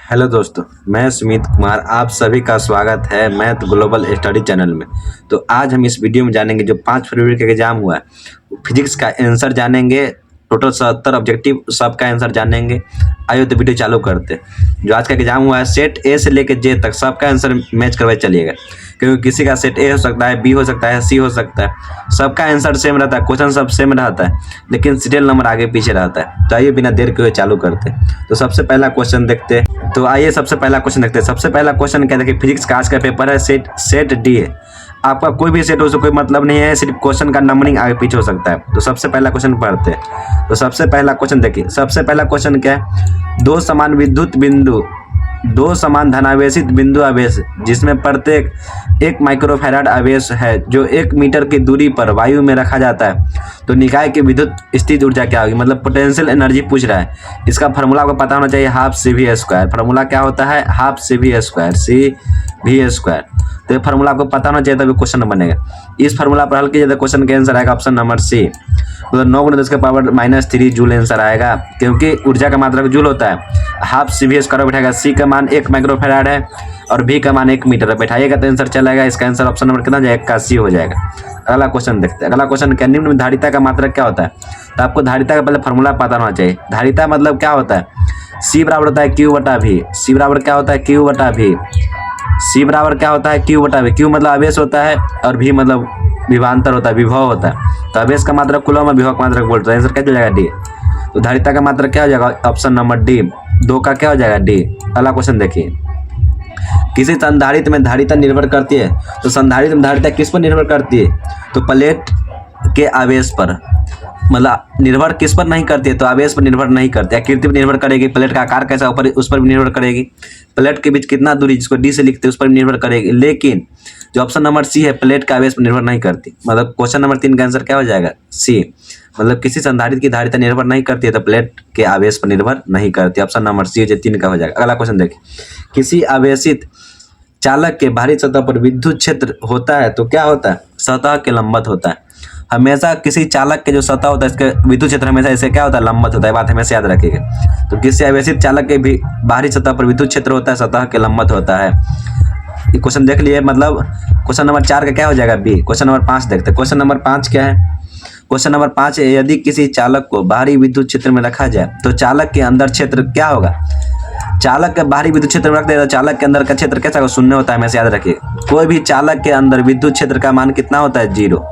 Hello दोस्तों, मैं सुमित कुमार। आप सभी का स्वागत है मैथ ग्लोबल स्टडी चैनल में। तो आज हम इस वीडियो में जानेंगे जो 5 फरवरी का एग्जाम हुआ है फिजिक्स का आंसर जानेंगे। टोटल 70 ऑब्जेक्टिव सबका आंसर जानेंगे। आइए तो वीडियो चालू करते हैं। जो आज का एग्जाम हुआ है सेट ए से लेकर जे तक सबका आंसर मैच करवाए चलिएगा, क्योंकि किसी का सेट ए हो सकता है, बी हो सकता है, सी हो सकता है। सबका आंसर सेम रहता है, क्वेश्चन सब सेम रहता है, लेकिन सीरियल नंबर आगे पीछे रहता है। तो आइए बिना देर के हुए चालू करते हैं। तो सबसे पहला क्वेश्चन देखते हैं। तो आइए सबसे पहला क्वेश्चन देखते हैं। सबसे पहला क्वेश्चन क्या देखिए, फिजिक्स का आज का पेपर है, सेट डी है। आपका कोई भी सेट हो उससे कोई मतलब नहीं है, सिर्फ क्वेश्चन का नंबरिंग आगे पीछे हो सकता है। तो सबसे पहला क्वेश्चन पढ़ते हैं। तो सबसे पहला क्वेश्चन देखिए, सबसे पहला क्वेश्चन क्या है, दो समान धनावेशित बिंदु आवेश जिसमें प्रत्येक 1 माइक्रोफैराड आवेश है जो 1 मीटर की दूरी पर वायु में रखा जाता है, तो निकाय की विद्युत स्थिति ऊर्जा क्या होगी। मतलब पोटेंशियल एनर्जी पूछ रहा है। इसका फार्मूला आपको पता होना चाहिए, हाफ CV²। फार्मूला क्या होता है, हाफ CV²। तो ये फार्मूला आपको पता होना चाहिए, तभी क्वेश्चन बनेगा। इस फार्मूला पर हल कीजिए तो क्वेश्चन का आंसर आएगा ऑप्शन नंबर सी। मतलब 9 × 10⁻³ जूल आंसर आएगा, क्योंकि ऊर्जा का मात्रक जूल होता है। हाफ CV² बैठाएगा, सी का मान 1 माइक्रोफैराड है और बी का मान 1 मीटर है। बैठाइएगा तो आंसर चलेगा। इसका आंसर ऑप्शन नंबर कितना जाएगा, 81 हो जाएगा। अगला क्वेश्चन देखते हैं। अगला क्वेश्चन क्या, निम्न में धारिता का मात्रक क्या होता है। तो आपको धारिता का पहले फार्मूला पता होना चाहिए। धारिता मतलब क्या होता है, सी बराबर होता है Q/V। सी बराबर क्या होता है, Q/V। सी बराबर क्या होता है, Q/V। Q मतलब आवेश होता है और V मतलब विभवांतर होता है, विभव होता है। तो आवेश का मात्रक कूलम और विभव का मात्रक वोल्ट। आंसर क्या जाएगा, डी। तो धारिता का मात्रक क्या हो जाएगा, ऑप्शन नंबर डी। 2 का क्या हो जाएगा, डी। अगला क्वेश्चन देखिए, किसी संधारित्र में धारिता निर्भर करती है। तो संधारित्र में धारिता किस पर निर्भर करती है, तो प्लेट के आवेश पर। मतलब निर्भर किस पर नहीं करती है, तो आवेश पर निर्भर नहीं करती, आकृति पर निर्भर करेगी। प्लेट का आकार कैसा ऊपर उस पर भी निर्भर करेगी। प्लेट के बीच कितना दूरी, जिसको डी से लिखते हैं, उस पर भी निर्भर करेगी। लेकिन जो ऑप्शन नंबर सी है, प्लेट का आवेश पर निर्भर नहीं करती। मतलब क्वेश्चन नंबर 3 का आंसर क्या हो जाएगा, सी। मतलब किसी संधारित्र की धारिता निर्भर नहीं करती है, तो प्लेट के आवेश पर निर्भर नहीं करती। ऑप्शन नंबर सी जो 3 का हो जाएगा। अगला क्वेश्चन देखिए, किसी आवेशित चालक के बाहरी सतह पर विद्युत क्षेत्र होता है तो क्या होता है, सतह के लंबवत होता है। हमेशा किसी चालक के जो सतह होता है इसके विद्युत क्षेत्र हमेशा इसे क्या होता है, लंबवत होता है। बात हमेशा याद रखिएगा। तो किसी आवेशित चालक के भी बाहरी सतह पर विद्युत क्षेत्र होता है, सतह के लंबवत होता है। ये क्वेश्चन देख लिए। मतलब क्वेश्चन नंबर 4 का क्या हो जाएगा, बी। क्वेश्चन नंबर 5 देखते हैं। क्वेश्चन नंबर 5 क्या है, क्वेश्चन नंबर 5 है, यदि किसी चालक को बाहरी विद्युत क्षेत्र में रखा जाए तो चालक के अंदर क्षेत्र क्या होगा। चालक के बाहरी विद्युत क्षेत्र में रखते हैं तो चालक के अंदर का क्षेत्र कैसा होगा, शून्य होता है। हमेशा याद रखिए, कोई भी चालक के अंदर विद्युत क्षेत्र का मान कितना होता है, 0।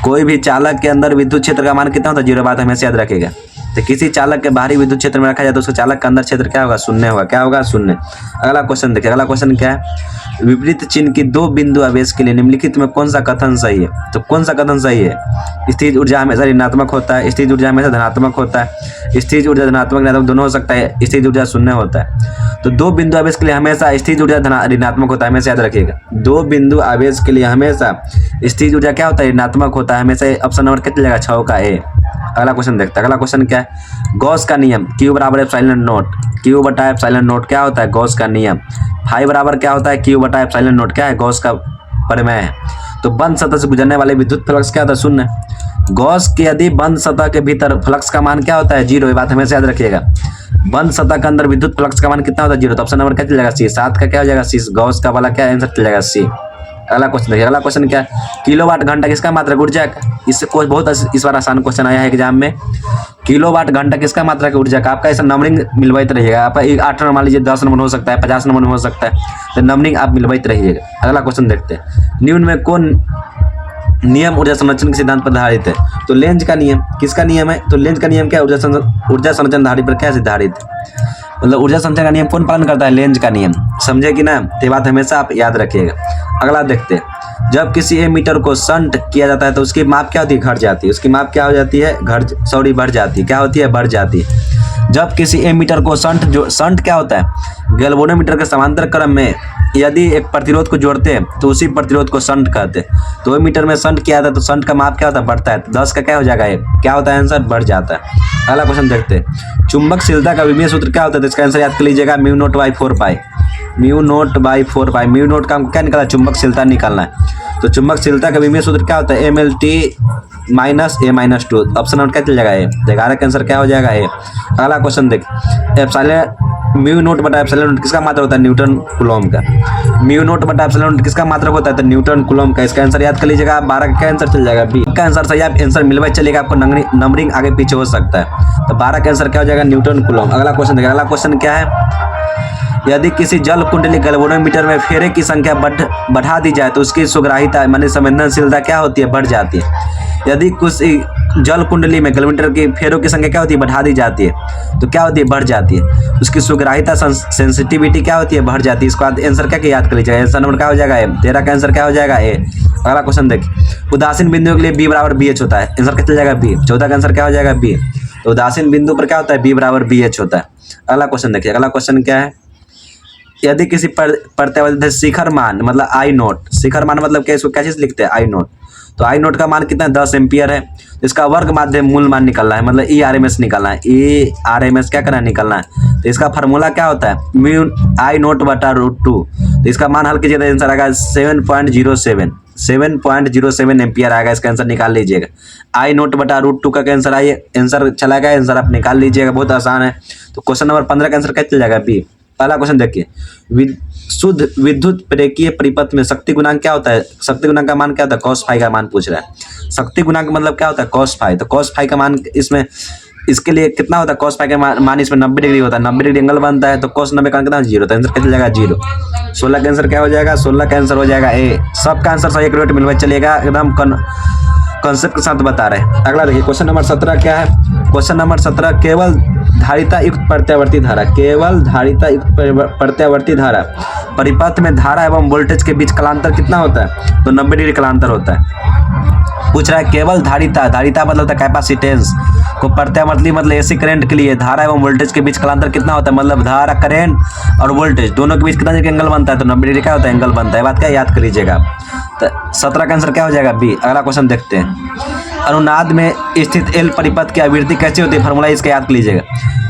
कोई भी चालक के अंदर विद्युत क्षेत्र का मान कितना होता है, 0। बात हमेशा याद रखिएगा। तो किसी चालक के बाहरी विद्युत क्षेत्र में रखा जाए तो उसके चालक का अंदर क्षेत्र क्या होगा, शून्य होगा। क्या होगा, शून्य। अगला क्वेश्चन देखिए। अगला क्वेश्चन क्या है, विपरीत चिन्ह की 2 बिंदु आवेश के लिए निम्नलिखित में कौन सा कथन सही है। तो कौन सा कथन सही है, स्थिर ऊर्जा हमेशा ऋणात्मक होता है, स्थिर ऊर्जा हमेशा धनात्मक होता है। स्थिर ऊर्जा धनात्मक ऋणात्मक दोनों हो सकता है, स्थिर ऊर्जा शून्य होता है। तो 2 बिंदु आवेश के लिए हमेशा स्थिर ऊर्जा ऋणात्मक होता है। हमेशा याद रखिएगा, 2 बिंदु आवेश के लिए हमेशा स्थिर ऊर्जा क्या होता है, ऋणात्मक होता है। हमेशा ऑप्शन नंबर कितना लगेगा, 6 का ए। अगला क्वेश्चन देखते हैं। अगला क्वेश्चन क्या है, गॉस का नियम Q बराबर एप्सिलॉन नॉट। Q/ε0 क्या होता है, गॉस का नियम। फाई बराबर क्या होता है, Q/ε0 क्या है, गॉस का प्रमेय है। तो बंद सतह से गुजरने वाले विद्युत फ्लक्स क्या होता है, शून्य। गॉस के यदि बंद सतह के भीतर फ्लक्स का मान क्या होता है, 0। ये बात हमेशा याद रखिएगा। बंद सतह के अंदर विद्युत फ्लक्स का मान कितना होता है, 0। तो ऑप्शन नंबर क्या चलेगा, सी। 7 का क्या हो जाएगा, सी। गॉस का वाला क्या आंसर चलेगा, सी। अगला क्वेश्चन देखिए। अगला क्वेश्चन क्या है, किलोवाट घंटा किसका मात्रक ऊर्जा का। इससे कोई बहुत इस बार आसान क्वेश्चन आया है एग्जाम में। किलोवाट घंटा किसका मात्रक ऊर्जा का। आपका ऐसा नंबरिंग मिलवाते रहिएगा। आप 8 नंबर मान लीजिए, 10 नंबर हो सकता है, 50 नंबर हो सकता है, तो नंबरिंग आप मिलवाते रहिएगा। अगला क्वेश्चन देखते हैं, निम्न में कौन नियम ऊर्जा संरक्षण के सिद्धांत पर आधारित है। तो लेंज का नियम किसका नियम है, तो लेंज का नियम क्या, ऊर्जा संरक्षण धारी पर क्या सिद्धांत। मतलब ऊर्जा संरक्षण का नियम कौन पालन करता है, लेंज का नियम। समझे कि ना, ये बात हमेशा आप याद रखिएगा। अगला देखते हैं, जब किसी एमीटर को शंट किया जाता है तो उसकी माप क्या होती है, घट जाती है। उसकी माप क्या हो जाती है, बढ़ जाती है। क्या होती है, बढ़ जाती है। जब किसी एमीटर को शंट क्या होता है, गैल्वेनोमीटर के समांतर क्रम में यदि एक प्रतिरोध को जोड़ते हैं तो उसी प्रतिरोध को शंट कहते हैं। तो एमीटर में शंट किया था तो शंट का माप क्या होता है, बढ़ता है। तो 10 का क्या हो जाएगा, क्या होता है आंसर, बढ़ जाता है। अगला क्वेश्चन देखते हैं, चुंबकशीलता का विमीय सूत्र क्या होता है। तो इसका आंसर याद कर लीजिएगा, μ0/4π। μ0/4π। μ0 का क्या निकालना है, चुंबकशीलता निकालना है। तो चुंबकशीलता का विमीय सूत्र क्या होता है, mLT - A-2। ऑप्शन नंबर क्या चल जाएगा, ए। 11 का आंसर क्या हो जाएगा, ए। अगला क्वेश्चन देख, म्यू नोट बटा एप्सिलॉन नोट किसका मात्रक होता है? न्यूटन कूलॉम का। म्यू नोट बटा एप्सिलॉन नोट किसका मात्रक होता है? तो न्यूटन कूलॉम का। इसका आंसर याद कर लीजिएगा। 12 का आंसर चल जाएगा बी का आंसर सही। आप आंसर मिलवा चलेगा, आपको नंबरिंग आगे पीछे हो सकता है। तो 12 का आंसर क्या हो जाएगा? Newton Coulomb. अगला क्वेश्चन देखिए। अगला क्वेश्चन क्या है? यदि किसी जल कुंडली गैल्वेनोमीटर में फेरे की संख्या बढ़ा दी जाए तो उसकी सुग्राहिता माने संवेदनशीलता क्या होती है? बढ़ जाती है। यदि कुछ जल कुंडली में गैल्वेनोमीटर की फेरों की संख्या क्या होती है? बढ़ा दी जाती है तो क्या होती है? बढ़ जाती है। उसकी सुग्राहिता सेंसिटिविटी क्या होती है? बढ़ जाती है। इसको आंसर क्या याद कर लीजिएगा। आंसर नंबर क्या हो जाएगा? ए। 13 का आंसर क्या हो जाएगा? ए। अगला क्वेश्चन देखिए। उदासीन बिंदु के लिए बी बराबर बी एच होता है। आंसर क्या चल जाएगा? बी। 14 का आंसर क्या हो जाएगा? बी। तो उदासीन बिंदु पर क्या होता है? बी बराबर बी एच होता है। अगला क्वेश्चन देखिए। अगला क्वेश्चन क्या है? यदि किसी प्रत्यावर्ती शिखर मान मतलब आई नोट, शिखर मान मतलब क्या? इसको क्या चीज लिखते हैं? आई नोट। तो आई नोट का मान कितना है? 10 एम्पियर है। इसका वर्ग माध्यम मूल मान निकलना है, मतलब ई आर एम एस निकलना है। ई आर एम एस क्या करना है? निकलना है। तो इसका फार्मूला क्या होता है? म्यू आई नोट बटा √2। तो इसका मान हल कीजिए तो आंसर आएगा 7.07 एम्पियर आएगा। इसका आंसर निकाल लीजिएगा। आई नोट बटा √2 का आंसर आंसर चला गया। आंसर आप निकाल लीजिएगा, बहुत आसान है। तो क्वेश्चन नंबर 15 का आंसर क्या चल जाएगा? बी। पहला क्वेश्चन देखिए। शुद्ध विद्युत प्रेरकीय परिपथ में शक्ति गुणांक क्या होता है? शक्ति गुणांक का मान क्या होता है? cos फाई का मान पूछ रहा है। शक्ति गुणांक मतलब क्या होता है? cos phi. तो cos फाई का मान इसमें इसके लिए कितना होता है? cos फाई का मान इसमें 90 डिग्री होता है। 90 डिग्री एंगल बनता है तो cos 90 का कितना? 0। तो आंसर क्या चल जाएगा? 0। 16 का आंसर क्या हो जाएगा? 16 का आंसर हो जाएगा ए। सबका आंसर सही एक्यूरेट मिलवा चलेगा, एकदम कॉन्सेप्ट के साथ बता रहे हैं। अगला देखिए। क्वेश्चन नंबर 17 क्या है? क्वेश्चन नंबर 17 केवल धारिता युक्त प्रत्यावर्ती धारा, केवल धारिता युक्त प्रत्यावर्ती धारा परिपथ में धारा एवं वोल्टेज के बीच कलांतर कितना होता है? तो 90 डिग्री कलांतर होता है। पूछ रहा है केवल धारिता, धारिता मतलब होता है कैपेसिटेंस को प्रत्यावर्ती मतलब एसी करंट के लिए धारा एवं वोल्टेज के बीच कलांतर कितना होता है? मतलब धारा करंट और वोल्टेज दोनों के बीच कितना डिग्री एंगल बनता है? तो 90 डिग्री क्या होता है? एंगल बनता है। बात क्या याद कर लीजिएगा। तो 17 का आंसर क्या हो जाएगा? बी। अगला क्वेश्चन देखते हैं। अनुनाद में स्थित एल परिपथ की आवृत्ति कैसे होती है? फार्मूला इसका याद कर लीजिएगा।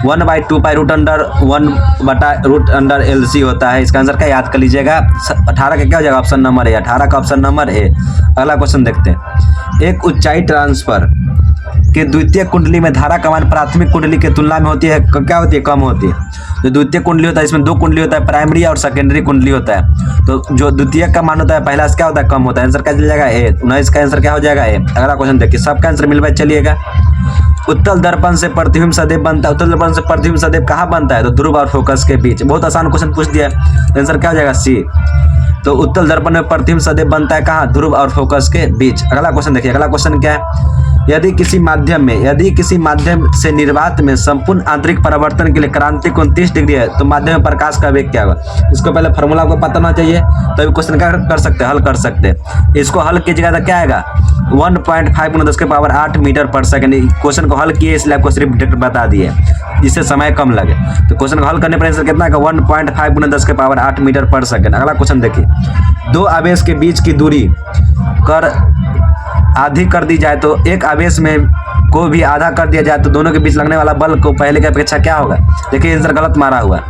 1/2 पाई √1/√LC होता है। इसका आंसर क्या याद कर लीजिएगा। 18 का क्या हो जाएगा? Option number A. 18 का ऑप्शन नंबर ए। अगला क्वेश्चन देखते हैं। एक ऊंचाई ट्रांसफर कि द्वितीय कुंडली में धारा का मान प्राथमिक कुंडली की तुलना में होती है क्या होती है? कम होती है। जो द्वितीय कुंडली होता है इसमें 2 कुंडली होता है, प्राइमरी और सेकेंडरी कुंडली होता है। तो जो द्वितीय का मान होता है पहला से क्या होता है? कम होता है। आंसर क्या चल जाएगा? ए। 19 का आंसर क्या हो जाएगा? ए। अगला क्वेश्चन देखिए। सबका आंसर मिल चलिएगा। उत्तल दर्पण से प्रतिबिंब सदैव बनता है। उत्तल दर्पण से प्रतिबिंब सदैव कहाँ बनता है? तो ध्रुव और फोकस के बीच। बहुत आसान क्वेश्चन पूछ दिया। आंसर क्या हो जाएगा? सी। तो उत्तल दर्पण में प्रतिबिंब सदैव बनता है कहाँ? ध्रुव और फोकस के बीच। अगला क्वेश्चन देखिए। अगला क्वेश्चन क्या है? यदि किसी माध्यम से निर्वात में संपूर्ण आंतरिक परिवर्तन के लिए क्रांति 29 डिग्री है तो माध्यम में प्रकाश का वेग क्या होगा? इसको पहले फार्मूला को पता होना चाहिए, तभी क्वेश्चन क्या कर सकते हैं? हल कर सकते हैं। इसको हल कीजिएगा तो क्या आएगा? 1.5 × 10⁻⁸ मीटर पर सेकंड। क्वेश्चन को हल किए इसलिए आपको सिर्फ डिटेक्ट बता दिए, जिससे समय कम लगे। तो क्वेश्चन को हल करने पर आंसर कितना है? 1.5 × 10⁸ मीटर पर सेकंड। अगला क्वेश्चन देखिए। 2 आवेश के बीच की दूरी आधी कर दी जाए तो एक आवेश में को भी आधा कर दिया जाए तो दोनों के बीच लगने वाला बल को पहले की अपेक्षा क्या होगा? देखिए आंसर गलत मारा हुआ।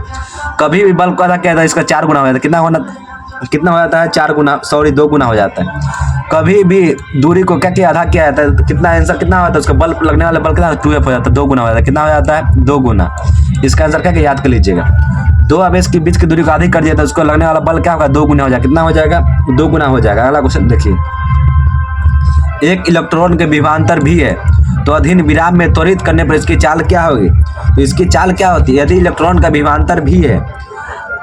कभी भी बल को आधा किया जाता है इसका 4 गुना हो जाता है। कितना हो जाता है? 4 गुना, 2 गुना हो जाता है। कभी भी दूरी को क्या किया? आधा किया जाता है तो कितना आंसर कितना होता है? उसका बल लगने वाला बल कितना? 2f हो जाता है। 2 गुना हो जाता है। कितना हो जाता है? 2 गुना। इसका आंसर क्या याद कर लीजिएगा। 2 आवेश के बीच की दूरी को आधी कर दिया तो उसको लगने वाला बल क्या होगा? 2 गुना हो जाएगा। कितना हो जाएगा? 2 गुना हो जाएगा। अगला क्वेश्चन देखिए। एक इलेक्ट्रॉन के विभवांतर भी है तो अधीन विराम में त्वरित करने पर इसकी चाल क्या होगी? तो इसकी चाल क्या होती है? यदि इलेक्ट्रॉन का विभवांतर भी है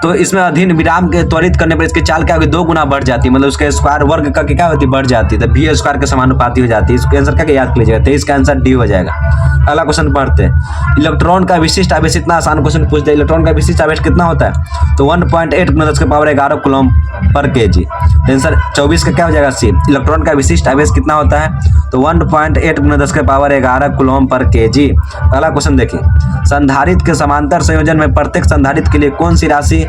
तो इसमें अधीन विराम के त्वरित करने पर इसकी चाल क्या होगी? 2 गुना बढ़ जाती है। मतलब उसके स्क्वायर वर्ग का क्या होती है? बढ़ जाती है। तो v स्क्वायर के समानुपाती हो जाती है। इसका आंसर क्या याद कर लीजिएगा। 23 का आंसर डी हो जाएगा। अगला क्वेश्चन पढ़ते हैं। इलेक्ट्रॉन का विशिष्ट आवेश, इतना आसान क्वेश्चन पूछ दिया। इलेक्ट्रॉन का विशिष्ट आवेश कितना होता है? तो 1.8 × 10⁻11 कूलम पर kg। आंसर 24 का क्या हो जाएगा? सी। इलेक्ट्रॉन का विशिष्ट आवेश कितना होता है? तो 1.8 × 10⁻11 कूलम पर kg। अगला क्वेश्चन देखिए। संधारित्र के समांतर संयोजन में प्रत्येक संधारित्र के लिए कौन सी राशि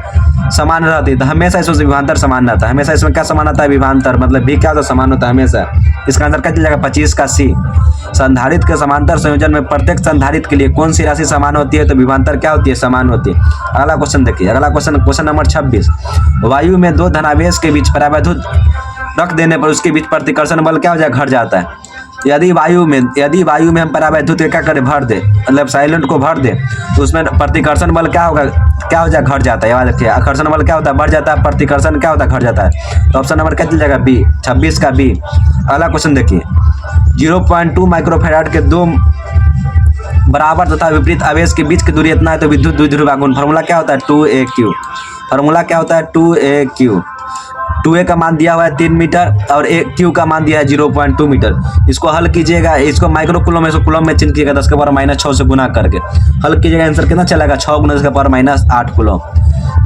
समान रहती है? तो हमेशा इसमें विभवांतर समान रहता है। हमेशा इसमें क्या समान आता है? विभवांतर। मतलब भी क्या होता है? समान होता है हमेशा। इसका आंसर क्या चल जाएगा? 25 का सी। संधारित्र के समांतर संयोजन में प्रत्येक संधारित्र के लिए कौन सी राशि समान होती है? तो विभवांतर क्या होती है? समान होती है। अगला क्वेश्चन देखिए। अगला क्वेश्चन नंबर 26। वायु में 2 धनावेश के बीच परावैद्युत रख देने पर उसके बीच प्रतिकर्षण बल क्या हो जाएगा? घट जाता है। यदि वायु में हम परावैद्युत क्या करें, भर दे, मतलब साइलेंट को भर दे, तो उसमें प्रतिकर्षण बल क्या होगा, क्या हो जाए, घट जाता है। याद रखिए, आकर्षण बल क्या होता है, बढ़ जाता है, प्रतिकर्षण क्या होता है, घट जाता है। तो ऑप्शन नंबर क्या चल जाएगा, बी, 26 का बी। अगला क्वेश्चन देखिए, 0.2 माइक्रोफैराड के दो बराबर तथा विपरीत आवेश के बीच की दूरी इतना है तो विद्युत द्विध्रुव आघूर्ण। फार्मूला क्या होता है, 2AQ। फार्मूला क्या होता है, 2AQ। 2A का मान दिया हुआ है 3 मीटर और Q का मान दिया है 0.2 मीटर। इसको हल कीजिएगा, इसको माइक्रो कूलम में, इसको कूलम में चेंज कीजिएगा 10 के पावर -6 से गुना करके हल कीजिएगा। आंसर कितना चलेगा, 6 × 10 के पावर -8 कूलम।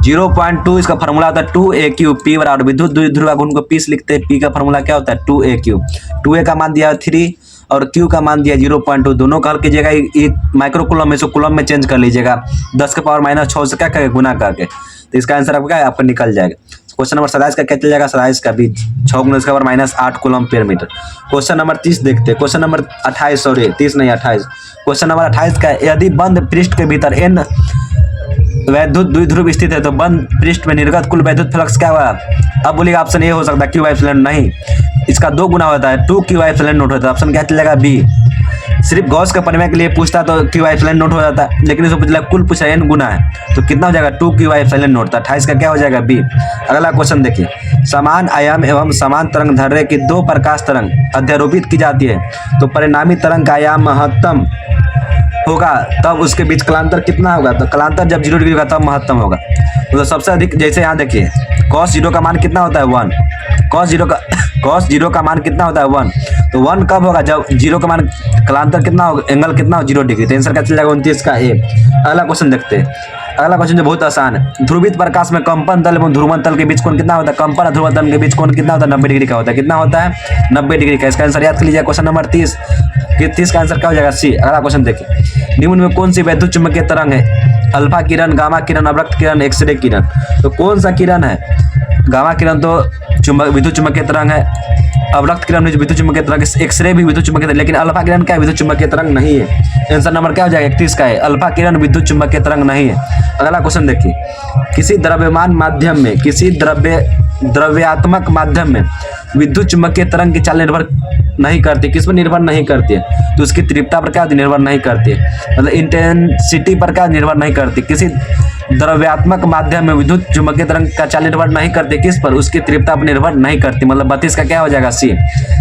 0.2 इसका फार्मूला होता है 2AQ। P बराबर विद्युत द्विध्रुव आघूर्ण को P लिखते हैं। P का फार्मूला क्या होता है, 2AQ। 2A का मान दिया है 3 और Q का मान दिया 0.2। दोनों का हल कीजिएगा, एक माइक्रो कूलम में, इसको कूलम में चेंज कर लीजिएगा 10 के पावर -6 से क्या करके गुना करके, तो इसका आंसर आपका क्या आपका निकल जाएगा। क्वेश्चन नंबर 27 का क्या चल जाएगा, 27 का भी 6 × 10 के power -8 coulomb per meter. Question number 30 देखते हैं, क्वेश्चन नंबर 28, सॉरी 30 नहीं 28। क्वेश्चन नंबर 28 का, यदि बंद पृष्ठ के भीतर n वैद्युत द्विध्रुव स्थित है तो बंद पृष्ठ में निर्गत कुल वैद्युत फ्लक्स क्या हुआ। अब बोलिएगा ऑप्शन ए हो सकता है, QY नहीं, इसका 2 गुना होता है, 2QY नोट होता है। ऑप्शन क्या चलेगा, बी। सिर्फ गॉस के परिमेय के लिए पूछता तो QY नोट हो जाता है, लेकिन इसको पूछा कुल पूछा n गुना है तो कितना हो जाएगा, 2QY नोट। 28 का क्या हो जाएगा, बी। अगला क्वेश्चन देखिए, समान आयाम एवं समान तरंग दैर्ध्य की 2 प्रकाश तरंग अध्यारोपित की जाती है तो परिणामी तरंग का आयाम महत्तम होगा, तब उसके बीच कलांतर कितना होगा। तो कलांतर जब 0 डिग्री होगा तब महत्तम होगा। मतलब सबसे अधिक, जैसे यहाँ देखिए cos 0 का मान कितना होता है, 1। cos 0 का मान कितना होता है, 1। तो 1 कब होगा, जब 0 का मान कलांतर कितना होगा, एंगल कितना हो, 0 डिग्री। तो आंसर क्या चल जाएगा, 29 का ए। अगला क्वेश्चन देखते हैं। अगला क्वेश्चन जो बहुत आसान है, ध्रुवित प्रकाश में कंपन तल एवं ध्रुवण तल के बीच कोण कितना होता है, कंपन और ध्रुवण तल के बीच कोण कितना होता है, 90 डिग्री का होता है। कितना होता है, 90 डिग्री का। इसका आंसर याद कर लीजिए, क्वेश्चन नंबर 30 का आंसर क्या हो जाएगा, सी। अगला क्वेश्चन देखिए, निम्न में कौन सी वैद्युत चुंबकीय तरंग है, अल्फा किरण, गामा किरण, अवरक्त किरण, एक्सरे किरण। तो कौन सा किरण है, गामा किरण तो विद्युत चुंबकीय तरंग है, अवरक्त किरण विद्युत चुंबकीय तरंग, एक्सरे भी विद्युत चुंबकीय तरंग, लेकिन अल्फा किरण क्या है, विद्युत चुंबकीय तरंग नहीं है। आंसर नंबर क्या हो जाएगा, 31 का है, अल्फा किरण विद्युत चुंबकीय तरंग नहीं है। अगला क्वेश्चन देखिए, किसी द्रव्यमान माध्यम में, किसी द्रव्यात्मक माध्यम में विद्युत चुंबकीय तरंग की चाल निर्भर नहीं करती, किस पर निर्भर नहीं करती है, तो उसकी तीव्रता पर क्या निर्भर नहीं करती है, मतलब इंटेंसिटी पर क्या निर्भर नहीं करती। किसी द्रव्यात्मक माध्यम में विद्युत चुंबकीय तरंग का चाल निर्भर नहीं करती, किस पर, उसकी तीव्रता पर निर्भर नहीं करती। मतलब 32 का क्या हो जाएगा, सी।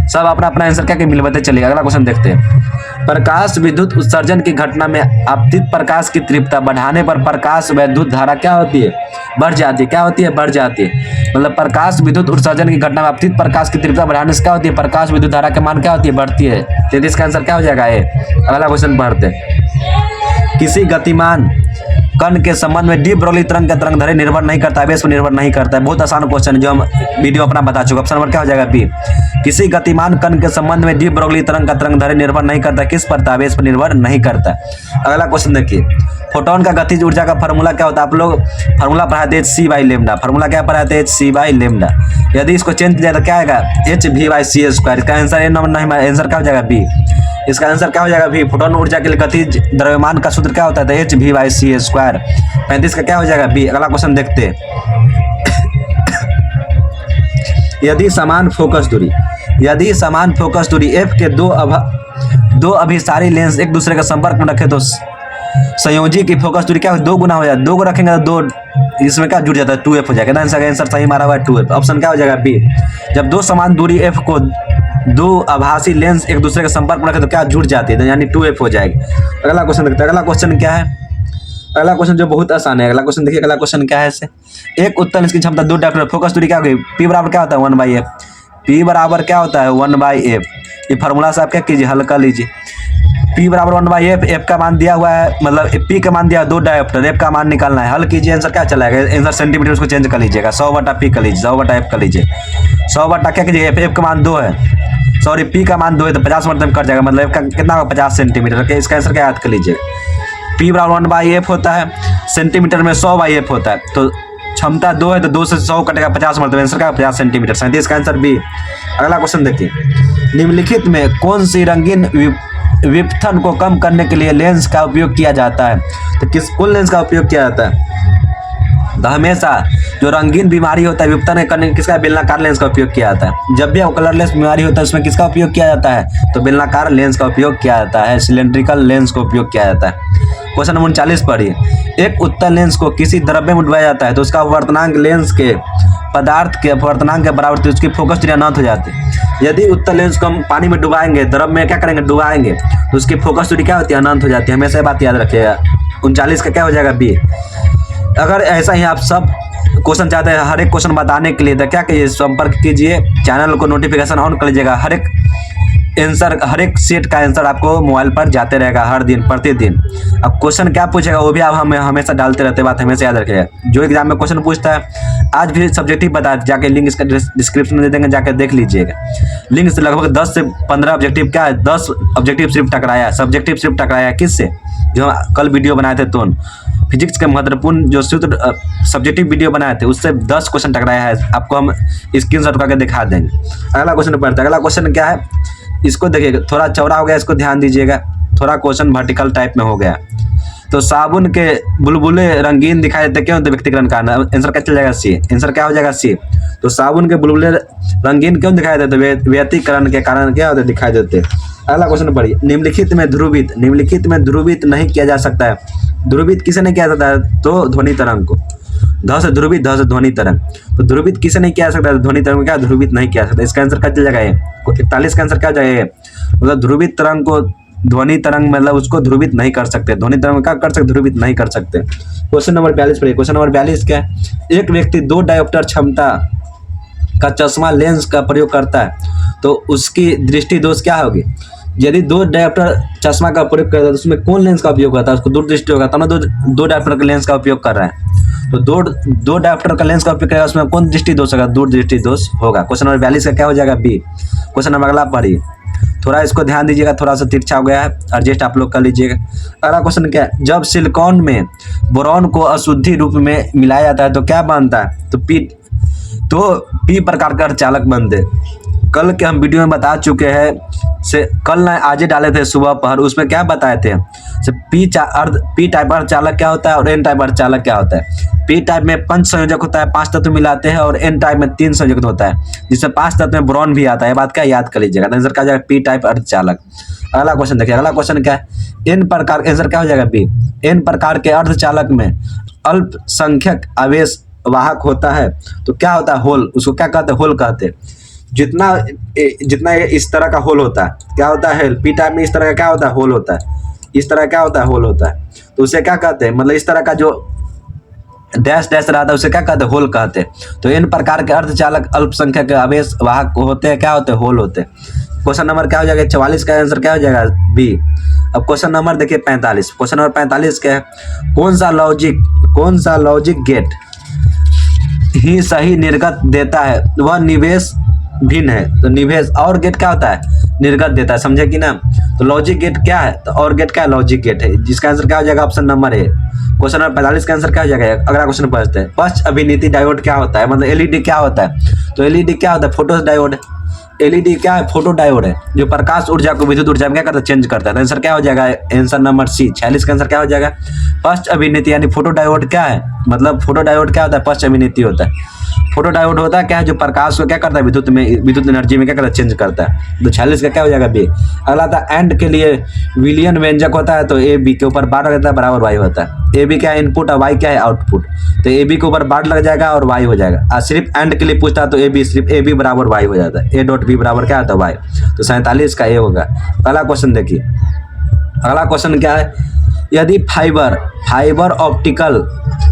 सब अपना अपना आंसर क्या मिल बताते चलिए। अगला क्वेश्चन देखते हैं, प्रकाश विद्युत उत्सर्जन की घटना में आपतित प्रकाश की तीव्रता बढ़ाने पर प्रकाश वैद्युत धारा क्या होती है, बढ़ जाती है। क्या होती है, बढ़ जाती है। मतलब प्रकाश विद्युत उत्सर्जन की घटना में आपतित प्रकाश की तीव्रता बढ़ाने से क्या होती है, प्रकाश विद्युत धारा के मान क्या होती है, बढ़ती है। 33 का आंसर क्या हो जाएगा, ए। अगला क्वेश्चन पढ़ते हैं, किसी गतिमान कण के संबंध में डी ब्रोगली तरंग का तरंग दैर्ध्य निर्भर नहीं करता, आवेश पर निर्भर नहीं करता है। बहुत आसान क्वेश्चन है जो हम वीडियो अपना बता चुके। ऑप्शन नंबर क्या हो जाएगा, बी। किसी गतिमान कण के संबंध में डी ब्रोगली तरंग का तरंग दैर्ध्य निर्भर नहीं करता, किस पर, आवेश पर निर्भर नहीं करता। अगला क्वेश्चन देखिए, फोटोन का गतिज ऊर्जा का फार्मूला क्या होता है। आप लोग फार्मूला पढ़ाते हैं c/λ। फार्मूला क्या पढ़ाते हैं, c/λ। यदि इसको चेंज किया तो क्या आएगा, hv/c²। इसका आंसर ए नंबर नहीं, आंसर क्या हो जाएगा, बी। इसका आंसर क्या हो जाएगा, भी। फोटोन ऊर्जा के लिए गतिज द्रव्यमान का सूत्र क्या होता है, hv/c²। 35 का क्या हो जाएगा, बी। अगला क्वेश्चन देखते हैं, यदि समान फोकस दूरी f के दो अभिसारी लेंस एक दूसरे के संपर्क में रखे तो संयोजी की फोकस दूरी क्या हो, 2 गुना हो जाए। 2 को रखेंगे तो 2 इसमें क्या जुड़ जाता है, 2f हो जाएगा। आंसर सही मारा हुआ है 2f। ऑप्शन क्या हो जाएगा, बी। जब 2 समान दूरी f को 2 आभासी लेंस एक दूसरे के संपर्क में रखे तो क्या जुड़ जाती है, तो यानी 2f हो जाएगी। अगला क्वेश्चन देखते हैं। अगला क्वेश्चन क्या है, अगला क्वेश्चन जो बहुत आसान है। अगला क्वेश्चन देखिए, अगला क्वेश्चन क्या है, एक उत्तल लेंस की क्षमता 2 डायोप्टर, फोकस दूरी क्या होगी, p बराबर क्या होता है, 1/f। p बराबर क्या होता है, 1/f। ये फार्मूला से आप क्या कीजिए, हल कर लीजिए। p बराबर 1/f, f का मान दिया हुआ है, मतलब p का मान दिया 2 डायोप्टर, f का मान निकालना है। हल कीजिए, आंसर क्या चलेगा, आंसर सेंटीमीटर उसको चेंज कर लीजिएगा, 100/p कर लीजिए, 100/f कर लीजिए। 100 क्या कीजिए, f का मान 2 है, सॉरी p का मान 2 है तो 50 मतलब कट जाएगा, मतलब f का कितना होगा, 50 सेंटीमीटर। इसका आंसर क्या याद कर लीजिएगा, p बराबर 1/f होता है, सेंटीमीटर में 100/f होता है, तो क्षमता 2 है तो 2 से 100 कटेगा 50 मतलब आंसर क्या 50 सेंटीमीटर। 37 का आंसर बी। अगला क्वेश्चन देखिए, निम्नलिखित में कौन सी रंगीन विपथन को कम करने के लिए लेंस का उपयोग किया जाता है। तो किस कौन लेंस का उपयोग किया जाता है, तो हमेशा जो रंगीन बीमारी होता है विपतन करने किसका बेलनाकार लेंस का उपयोग किया जाता है। जब भी कलरलेस बीमारी होता है उसमें किसका उपयोग किया जाता है, तो बेलनाकार लेंस का उपयोग किया जाता है, सिलेंड्रिकल लेंस का उपयोग किया जाता है। क्वेश्चन नंबर 39 पढ़िए। एक उत्तल लेंस को किसी द्रव्य में डुबाया जाता है तो उसका वर्तनांक लेंस के पदार्थ के वर्तनांक के बराबर होती है, उसकी फोकस दूरी अनंत हो जाती है। यदि उत्तल लेंस को हम पानी में डुबाएंगे, द्रव में क्या करेंगे, डुबाएंगे, तो उसकी फोकस दूरी क्या होती है, अनंत हो जाती है। हमेशा बात याद रखिएगा। 39 का क्या हो जाएगा, बी। अगर ऐसा ही आप सब क्वेश्चन चाहते हैं हर एक क्वेश्चन बताने के लिए तो क्या कीजिए, संपर्क कीजिए, चैनल को नोटिफिकेशन ऑन कर लीजिएगा। हर एक सेट का आंसर आपको मोबाइल पर जाते रहेगा हर दिन प्रतिदिन। अब क्वेश्चन क्या पूछेगा वो भी आप हमें हमेशा डालते रहते, बात हमेशा याद रखिएगा। जो एग्जाम में क्वेश्चन पूछता है आज भी सब्जेक्टिव बता, जाके लिंक इसका डिस्क्रिप्शन में दे देंगे, जाके देख लीजिएगा। लिंक से लगभग 10 से 15 ऑब्जेक्टिव क्या है, 10 ऑब्जेक्टिव सिर्फ टकराया, सब्जेक्टिव सिर्फ टकराया किससे, जो हम कल वीडियो बनाए थे तो फिजिक्स के महत्वपूर्ण जो सूत्र सब्जेक्टिव वीडियो बनाए थे उससे 10 क्वेश्चन टकराया है। आपको हम स्क्रीनशॉट करके दिखा देंगे। अगला क्वेश्चन पढ़ते हैं। अगला क्वेश्चन क्या है, इसको देखिएगा, थोड़ा चौड़ा हो गया, इसको ध्यान दीजिएगा। थोड़ा क्वेश्चन वर्टिकल टाइप में हो गया। तो साबुन के बुलबुले रंगीन दिखाई देते क्यों, तो व्यक्तिकरण कारण। आंसर क्या चल जाएगा, सी। आंसर क्या हो जाएगा, सी। तो साबुन के बुलबुले रंगीन क्यों दिखाई देते, व्यतिकरण के कारण क्या होते, दिखाई देते। अगला क्वेश्चन पढ़िए। निम्नलिखित में ध्रुवित नहीं किया जा सकता है। ध्रुवित किसे नहीं किया जाता है, तो ध्वनि तरंग को। ध से ध्रुवित, ध से ध्वनि तरंग। तो ध्रुवित किसे नहीं किया जा सकता है, ध्वनि तरंग को क्या ध्रुवित नहीं किया जा सकता। इसका आंसर क्या चल जाएगा, 41 का आंसर क्या हो जाएगा, मतलब ध्रुवित तरंग को ध्वनि तरंग मतलब उसको ध्रुवित नहीं कर सकते, ध्वनि तरंग क्या कर सकते, ध्रुवित नहीं कर सकते। क्वेश्चन नंबर 42 पढ़िए। क्वेश्चन नंबर 42 क्या है, एक व्यक्ति 2 डायोप्टर क्षमता का चश्मा लेंस का प्रयोग करता है तो उसकी दृष्टि दोष क्या होगी। यदि 2 डायोप्टर चश्मा का प्रयोग करता है तो उसमें कौन लेंस का उपयोग करता है, उसको दूरदृष्टि होगा, तब ना 2 डायोप्टर का लेंस का उपयोग कर रहा है। तो 2 डायोप्टर का लेंस का उपयोग करेगा, उसमें कौन दृष्टि दोष होगा, दूरदृष्टि दोष होगा। क्वेश्चन नंबर 42 का क्या हो जाएगा, बी। क्वेश्चन नंबर अगला पढ़िए। थोड़ा इसको ध्यान दीजिएगा, थोड़ा सा तिरछा हो गया है, एडजस्ट आप लोग कर लीजिएगा। अगला क्वेश्चन क्या है, जब सिलिकॉन में बोरॉन को अशुद्धि रूप में मिलाया जाता है तो क्या बनता है, तो पी प्रकार का अर्धचालक बनते। कल के हम वीडियो में बता चुके हैं, से कल ना आज डाले थे सुबह पहर, उसमें क्या बताए थे, पी टाइप अर्धचालक क्या होता है और एन टाइप अर्धचालक क्या होता है। पी टाइप में 5 संयोजक होता है, 5 तत्व मिलाते हैं, और एन टाइप में 3 संयोजक होता है, जिसमें 5 तत्व में बोरॉन भी आता है। बात क्या याद कर लीजिएगा। आंसर क्या हो जाएगा, पी टाइप अर्धचालक। अगला क्वेश्चन देखिए। अगला क्वेश्चन क्या है, एन प्रकार, आंसर क्या हो जाएगा, बी। एन प्रकार के अर्धचालक में अल्पसंख्यक आवेश वाहक होता है तो क्या होता है, होल। उसको क्या कहते हैं, होल कहते हैं। जितना इस तरह का होल होता है क्या होता है, पी टाइप में इस तरह का क्या होता है, होल होता है। इस तरह क्या होता है, होल होता है। तो उसे क्या कहते हैं, मतलब इस तरह का जो डैश डैश रहता है उसे क्या कहते हैं, होल कहते हैं। तो इन प्रकार के अर्धचालक अल्पसंख्यक आवेश वाहक होते हैं, क्या होते हैं, होल होते हैं। क्वेश्चन नंबर क्या हो जाएगा, 44 का आंसर क्या हो जाएगा, बी। अब क्वेश्चन नंबर देखिए 45। क्वेश्चन नंबर 45 क्या है, कौन सा लॉजिक गेट ही सही निर्गत देता है, वह निवेश भिन्न है। तो निवेश और गेट क्या होता है, निर्गत देता है, समझे कि ना। तो लॉजिक गेट क्या है, तो और गेट क्या है, लॉजिक गेट है, जिसका आंसर क्या हो जाएगा, option number A. Question number 45 का आंसर क्या हो जाएगा। अगला क्वेश्चन पढ़ते हैं। पश्च अभिनीति डायोड क्या होता है, मतलब एलईडी क्या होता है। तो एलईडी क्या होता है, फोटो डायोड। एलईडी क्या है, फोटो डायोड है, जो प्रकाश ऊर्जा को विद्युत ऊर्जा में क्या करता है, चेंज करता है। तो आंसर क्या हो जाएगा, आंसर नंबर सी। 46 का आंसर क्या हो जाएगा, पश्च अभिनीति, यानी फोटो डायोड क्या है, मतलब फोटो डायोड क्या होता है, पश्च अभिनीति होता है। फोटो डायोड होता है क्या है, जो प्रकाश को क्या करता है, विद्युत एनर्जी में क्या करता है, चेंज करता है। तो 46 का क्या हो जाएगा, बी। अगला था एंड के लिए विलियन व्यंजक होता है, तो ए बी के ऊपर बार रहता है, बराबर वाई होता है। ए बी क्या है, इनपुट, और वाई क्या है, आउटपुट। तो ए बी के ऊपर बार लग जाएगा और वाई हो जाएगा। सिर्फ एंड के लिए पूछता है तो ए बी, सिर्फ ए बी बराबर वाई हो जाता है। ए डॉट बी बराबर क्या आता है, वाई। तो 47 का ए होगा। अगला क्वेश्चन देखिए। अगला क्वेश्चन क्या है, यदि फाइबर ऑप्टिकल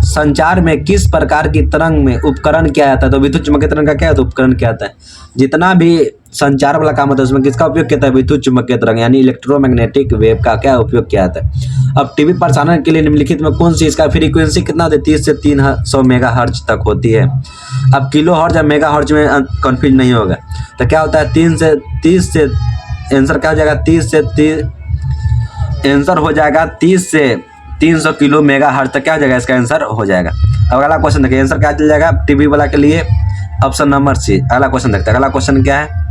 संचार में किस प्रकार की तरंग में उपकरण किया जाता है, तो विद्युत चुम्बकीय तरंग का क्या है, तो उपकरण क्या आता है। जितना भी संचार वाला काम होता है उसमें किसका उपयोग किया जाता है, विद्युत चुम्बकीय तरंग यानी इलेक्ट्रोमैग्नेटिक वेव का क्या उपयोग किया जाता है। अब टीवी प्रसारण के लिए निम्नलिखित में कौन सी इसका फ्रीक्वेंसी कितना होती है, 30 से 300 मेगाहर्ट्ज तक होती है। अब किलो हर्ट्ज या मेगा हर्ट्ज में कन्फ्यूज नहीं होगा। तो क्या होता है, 3 से 30 से, आंसर क्या हो जाएगा, 30 से 30, आंसर हो जाएगा 30 से 300 किलो मेगा हर्ट्ज तक क्या हो जाएगा, इसका आंसर हो जाएगा। अब अगला क्वेश्चन देखिए, आंसर क्या चल जाएगा टीवी वाला के लिए, ऑप्शन नंबर सी। अगला क्वेश्चन देखते हैं। अगला क्वेश्चन क्या है,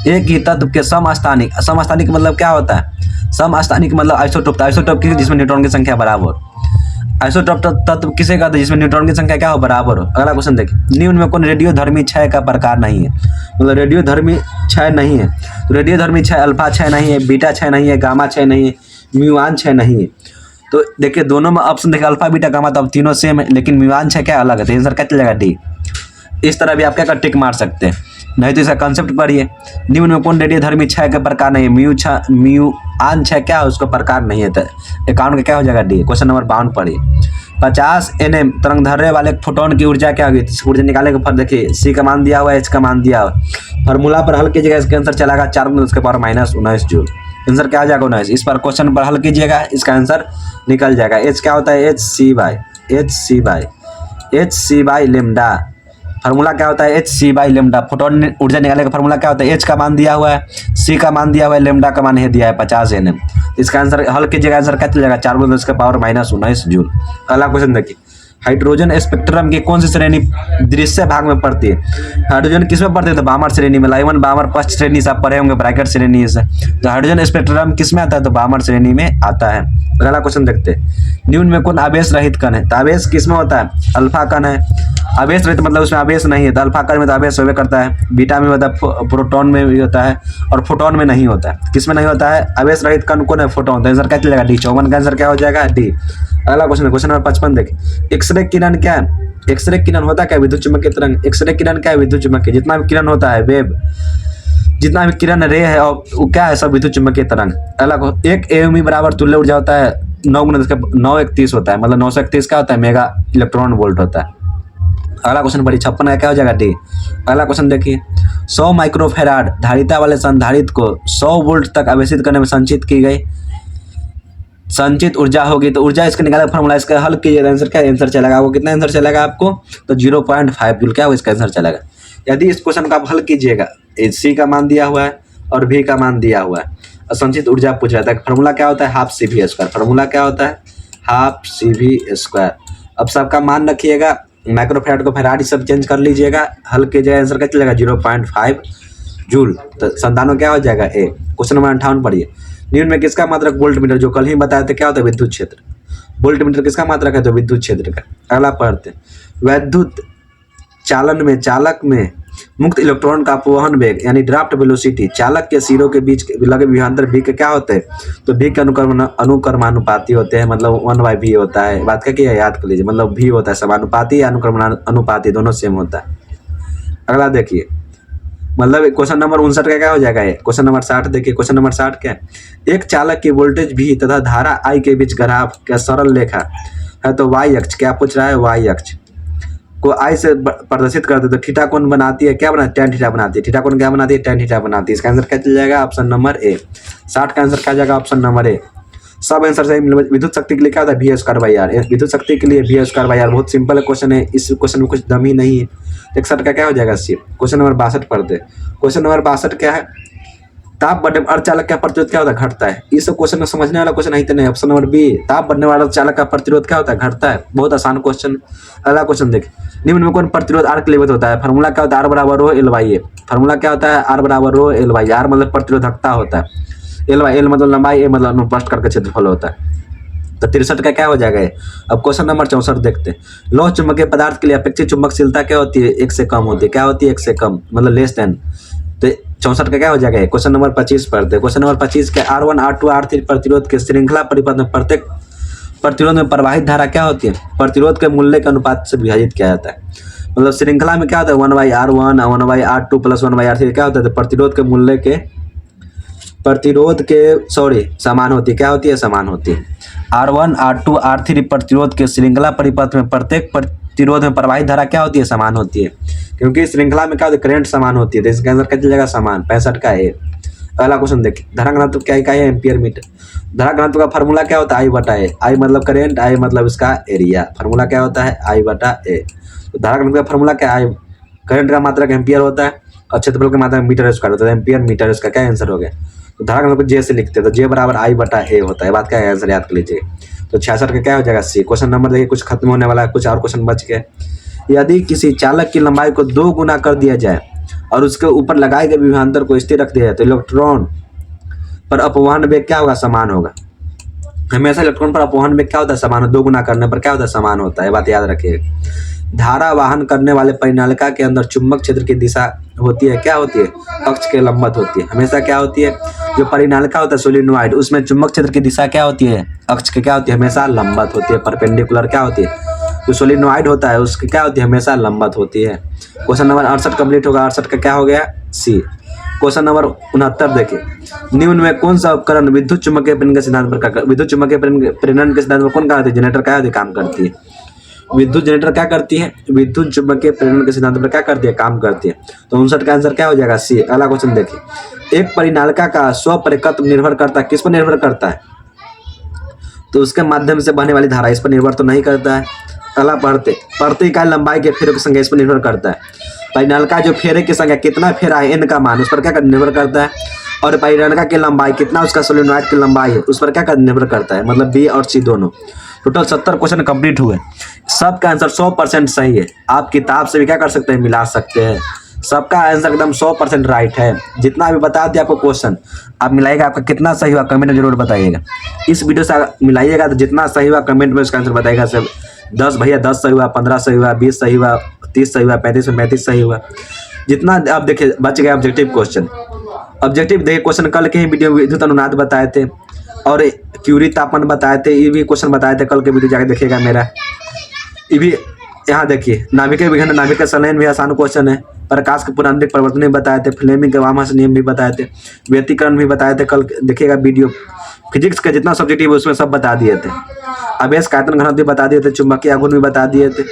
एक ही तत्व के समस्थानिक मतलब क्या होता है, समस्थानिक मतलब आइसोटोप की जिसमें न्यूट्रॉन की संख्या बराबर। आइसोटॉप तत्व किसे कहते हैं जिसमें न्यूट्रॉन की संख्या क्या हो, बराबर हो। अगला क्वेश्चन देखिए, निम्न में कौन रेडियोधर्मी क्षय का प्रकार नहीं है, मतलब रेडियोधर्मी क्षय नहीं है। तो रेडियोधर्मी क्षय अल्फा क्षय नहीं है, बीटा क्षय नहीं है, गामा क्षय नहीं है, म्यूआन क्षय नहीं है। तो देखिए दोनों में ऑप्शन देखिए, अल्फा बीटा गामा तो अब तीनों सेम है, लेकिन म्यूआन क्षय क्या अलग है, तो आंसर क्या चलेगा, डी। इस तरह भी आप क्या टिक मार सकते हैं, नहीं तो इसका कंसेप्ट पढ़िए। निम्न में कौन रेडियोधर्मी क्षय का प्रकार नहीं है, म्यूआन क्षय क्या है, उसका प्रकार नहीं है, तो अकाउंट का क्या हो जाएगा, डी। क्वेश्चन नंबर 52 पढ़िए। 50 Nm तरंग दैर्ध्य वाले फोटोन की ऊर्जा क्या होगी, ऊर्जा निकालने के पर देखिए सी का मान दिया हुआ है, एच का मान दिया हुआ है, फार्मूला पर हल कीजिएगा, इसका आंसर चलेगा 4×10⁻⁹ जूल। आंसर क्या आ जाएगा, 19। इस पर क्वेश्चन पर हल कीजिएगा, इसका आंसर निकल जाएगा। एच क्या होता है, H C by lambda. Formula क्या होता है, H C by lambda. Photon ऊर्जा निकालने का फार्मूला क्या होता है, एच का मान दिया हुआ है, सी का मान दिया हुआ है, लेमडा का मान है दिया है 50 Nm। इसका आंसर हल कीजिएगा, आंसर क्या चलेगा 4×10⁻⁻19 जूल। अगला क्वेश्चन देखिए, हाइड्रोजन स्पेक्ट्रम की कौन सी श्रेणी दृश्य भाग में पड़ती है। हाइड्रोजन किस में पड़ती है, तो बामर श्रेणी में। लाइवन बामर फर्स्ट श्रेणी से आप पढ़े होंगे, ब्रैकेट श्रेणी से। तो हाइड्रोजन स्पेक्ट्रम किस में आता है, तो बामर श्रेणी में आता है। अगला क्वेश्चन देखते हैं, निम्न में कौन आवेश रहित कण है। तो आवेश किस में होता है, अल्फा कण है। आवेश रहित मतलब उसमें आवेश नहीं है, तो अल्फा कण में तो आवेश होवे करता है, बीटा में होता है, प्रोटॉन में भी होता है, और फोटोन में नहीं होता है। किस में नहीं होता है, आवेश रहित कण कौन है, फोटोन। तो आंसर क्या चलेगा, डी। 54 का आंसर क्या हो जाएगा, डी। अगला क्वेश्चन, क्वेश्चन नंबर 55 देखिए, एक्सरे किरण क्या है। एक्सरे किरण होता क्या, विद्युत चुम्बकीय तरंग। एक्सरे किरण क्या है, विद्युत चुम्बकीय। जितना भी किरण होता है, वेव, जितना भी किरण रे है, और वो क्या है, सब विद्युत चुम्बकीय तरंग। अगला 1 AME बराबर तुल्य ऊर्जा होता है 9×931 होता है, मतलब 931 क्या होता है, मेगा इलेक्ट्रॉन वोल्ट होता है। अगला क्वेश्चन पढ़िए, 56 का क्या हो जाएगा, डी। अगला क्वेश्चन देखिए, 100 माइक्रोफेराड धारिता वाले संधारित्र को 100 वोल्ट तक आवेशित करने में संचित की गई संचित ऊर्जा होगी। तो ऊर्जा इसका निकाला फॉर्मूला, इसका हल कीजिए, आंसर क्या आंसर चलेगा आपको, कितना आंसर चलेगा आपको, तो 0.5 जूल क्या होगा इसका आंसर चलेगा। यदि इस क्वेश्चन का आप हल कीजिएगा, सी का मान दिया हुआ है और भी का मान दिया हुआ है, और संचित ऊर्जा पूछ रहा था, फॉर्मूला क्या होता है, ½ CV²। फॉर्मूला क्या होता है, ½ CV²। अब सबका मान रखिएगा, माइक्रोफेराड को फेराड सब चेंज कर लीजिएगा, हल कीजिएगा, आंसर क्या चलेगा 0.5 जूल। तो 97 क्या हो जाएगा, ए। क्वेश्चन नंबर 58 पढ़िए, निम्न में किसका मात्रक वोल्टमीटर, जो कल ही बताए थे क्या होता है, विद्युत क्षेत्र। वोल्टमीटर किसका मात्रक है, तो विद्युत क्षेत्र का। अगला पढ़ते, वैद्युत चालन में चालक में मुक्त इलेक्ट्रॉन का अपवहन वेग यानी ड्राफ्ट वेलोसिटी चालक के सिरों के बीच लगे विभवांतर v के क्या होते हैं, तो v के अनुक्रमानुपाती होते हैं, मतलब 1/v होता है। बात क्या की है, याद कर लीजिए, मतलब v होता है समानुपाती, अनुक्रमानुपाती दोनों सेम होता है। अगला देखिए, मतलब क्वेश्चन नंबर 59 का क्या हो जाएगा, ये क्वेश्चन नंबर 60 देखिए। क्वेश्चन नंबर 60 क्या है, एक चालक की वोल्टेज v तथा धारा I के बीच ग्राफ का सरल रेखा है, तो y अक्ष क्या पूछ रहा है, y अक्ष को I से प्रदर्शित करते, तो थीटा कोण बनाती है, क्या बनाती है, tan थीटा बनाती है। थीटा कोण क्या बनाती है, tan थीटा बनाती है। इसका आंसर क्या चल जाएगा, ऑप्शन नंबर ए। 60 का आंसर क्या जाएगा, ऑप्शन नंबर ए। सब आंसर सही। विद्युत शक्ति के लिए क्या होता है, V²/R। विद्युत शक्ति के लिए V²/R बहुत सिंपल है क्वेश्चन है, इस क्वेश्चन में कुछ दम ही नहीं है। 61 का क्या हो जाएगा, सी। क्वेश्चन नंबर 62 पढ़ते। क्वेश्चन नंबर 62 क्या है, ताप बढ़ने पर अर्धचालक का प्रतिरोध क्या होता है, घटता है। इस क्वेश्चन में समझने वाला क्वेश्चन नहीं, ऑप्शन नंबर बी। ताप बढ़ने वाला चालक का प्रतिरोध क्या होता है, घटता है। बहुत आसान क्वेश्चन। अगला क्वेश्चन देखिए, निम्न में कौन प्रतिरोध आर के लिए होता है। फार्मूला क्या होता है, R = L/A। फार्मूला क्या होता है, R = L/A। R मतलब प्रतिरोधकता होता है, L मतलब लंबाई, A मतलब अनुप्रस्थ करके क्षेत्रफल होता है। तो 63 का क्या हो जाएगा। अब क्वेश्चन नंबर 64 देखते हैं, लौह चुंबकीय पदार्थ के लिए अपेक्षित चुंबकशीलता क्या होती है, 1 से कम होती है। क्या होती है, 1 से कम, मतलब लेस देन। तो 64 का क्या हो जाएगा। क्वेश्चन नंबर 25 पढ़ते हैं। क्वेश्चन नंबर 25 के R1 R2 R3 प्रतिरोध के श्रृंखला परिपथ में प्रत्येक प्रतिरोध में प्रवाहित धारा क्या होती है, प्रतिरोध के मूल्य के अनुपात से विभाजित किया जाता है। मतलब श्रृंखला में क्या होता है, 1/R1 1/R2 + 1/R3 क्या होता है, तो प्रतिरोध के मूल्य के समान होती है। क्या होती है, समान होती है। R1 R2 R3 प्रतिरोध के श्रृंखला परिपथ में प्रत्येक प्रतिरोध में प्रवाहित धारा क्या होती है, समान होती है। क्योंकि श्रृंखला में क्या होती है, करंट समान होती है, तो इसका आंसर क्या चलेगा, समान। 65 का है। अगला क्वेश्चन देखिए, धारा घनत्व क्या इकाई है, एम्पियर मीटर। धारा घनत्व का फार्मूला क्या होता है, I/A। I मतलब करंट, I मतलब इसका एरिया। फार्मूला क्या होता है, I/A। तो धारा घनत्व का फार्मूला क्या है, करंट का मात्रक एम्पियर होता है और क्षेत्रफल का मात्रक मीटर स्क्वायर होता है। एम्पियर मीटर, इसका क्या आंसर हो गया। तो धारा घनत्व को J से लिखते हैं, तो J = I/A होता है। बात क्या है, आंसर याद कर लीजिए। तो 66 का क्या हो जाएगा, C। क्वेश्चन नंबर देखिए, कुछ खत्म होने वाला है, कुछ और क्वेश्चन बच गए। यदि किसी चालक की लंबाई को 2 गुना कर दिया जाए और उसके ऊपर लगाए गए विभवांतर को स्थिर रख दिया जाए, तो इलेक्ट्रॉन पर अपवहन वेग क्या होगा, समान होगा। हमेशा इलेक्ट्रॉन पर अपवहन में क्या होता है, समान, दो गुना करने पर क्या होता है, समान होता है, बात याद रखिएगा। धारा वाहन करने वाले परिनालिका के अंदर चुंबक क्षेत्र की दिशा होती है, क्या होती है, अक्ष के लंबवत होती है। हमेशा क्या होती है, जो परिनालिका होता है सोलिनॉइड, उसमें चुंबक क्षेत्र की दिशा क्या होती है, अक्ष के क्या होती है, हमेशा लंबवत होती है, परपेंडिकुलर क्या होती है। जो सोलिनॉइड होता है उसकी क्या होती है, हमेशा लंबवत होती है। क्वेश्चन नंबर 68 कंप्लीट होगा। 68 का क्या हो गया, सी। क्वेश्चन नंबर 69 देखिए, निम्न में कौन सा उपकरण विद्युत चुम्बकीय प्रेरण के सिद्धांत पर, विद्युत चुम्बकीय प्रेरण के सिद्धांत पर कौन काम करती है, जनरेटर क्या काम करती है, विद्युत जनरेटर क्या करती है, विद्युत चुम्बकीय प्रेरण के सिद्धांत पर क्या करती है, काम करती है। तो 59 का आंसर क्या हो जाएगा, सी। अगला क्वेश्चन देखिए, एक परिनालिका का स्वपरिकत्व निर्भर करता है, किस पर निर्भर करता है, तो उसके माध्यम से बहने वाली धारा, इस पर निर्भर तो नहीं करता है। अगला प्रति इकाई लंबाई के फेरों की संख्या, इस पर निर्भर करता है। परिनालिका जो फेरे की संख्या, कितना फेरा है, एन का मान, उस पर क्या निर्भर करता है। और परिनालिका की लंबाई कितना, उसका सोलेनॉइड की लंबाई है, उस पर क्या निर्भर करता है। मतलब बी और सी दोनों। टोटल 70 क्वेश्चन कंप्लीट हुए। सबका आंसर 100% सही है। आप किताब से भी क्या कर सकते हैं, मिला सकते हैं। सबका आंसर एकदम 100% राइट है। जितना भी बता दिया आपको क्वेश्चन, आप मिलाइएगा, आपका कितना सही हुआ कमेंट में जरूर बताइएगा। इस वीडियो से मिलाइएगा तो जितना सही हुआ कमेंट में उसका आंसर बताइएगा। सब 10 भैया 10 सही हुआ, 15 सही हुआ, 20 सही हुआ, 30 सही हुआ, 35 में 35 सही हुआ। जितना आप देखिए बच गया ऑब्जेक्टिव क्वेश्चन। ऑब्जेक्टिव देखिए क्वेश्चन कल के ही वीडियो विद्युत अनुनाद बताए थे और क्यूरी तापमान बताए थे, ये भी क्वेश्चन बताए थे, कल के वीडियो जाके देखिएगा मेरा। ये भी यहाँ देखिए, नाभिक विघटन, नाभिक संलयन भी आसान क्वेश्चन है। प्रकाश के पुनरावृत्त परिवर्तन भी बताए थे, फ्लेमिंग के वामहर्ष नियम भी बताए थे, व्यतिकरण भी बताए थे, कल देखिएगा वीडियो। फिजिक्स का जितना सब्जेक्टिव है उसमें सब बता दिए थे। आवेश का आयतन घनत्व भी बता दिए थे, चुंबकीय आघूर्ण भी बता दिए थे,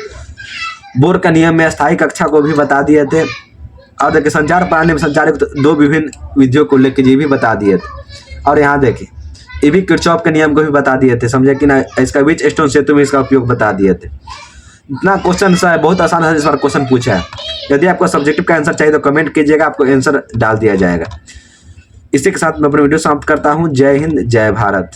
बोर का नियम में स्थायी कक्षा को भी बता दिए थे। और देखिए संचार प्रणाली में संचार दो विभिन्न विधियों को लेकर ये भी बता दिए थे। और यहाँ देखिए ये भी किरचॉफ के नियम को भी बता दिए थे, समझे कि ना। इसका बीच स्टोन सेतु में इसका उपयोग बता दिए थे। इतना क्वेश्चन सा है, बहुत आसान है इस बार क्वेश्चन पूछा है। यदि आपको सब्जेक्टिव का आंसर चाहिए तो कमेंट कीजिएगा, आपको आंसर डाल दिया जाएगा। इसी के साथ मैं अपनी वीडियो समाप्त करता हूँ। जय हिंद, जय भारत।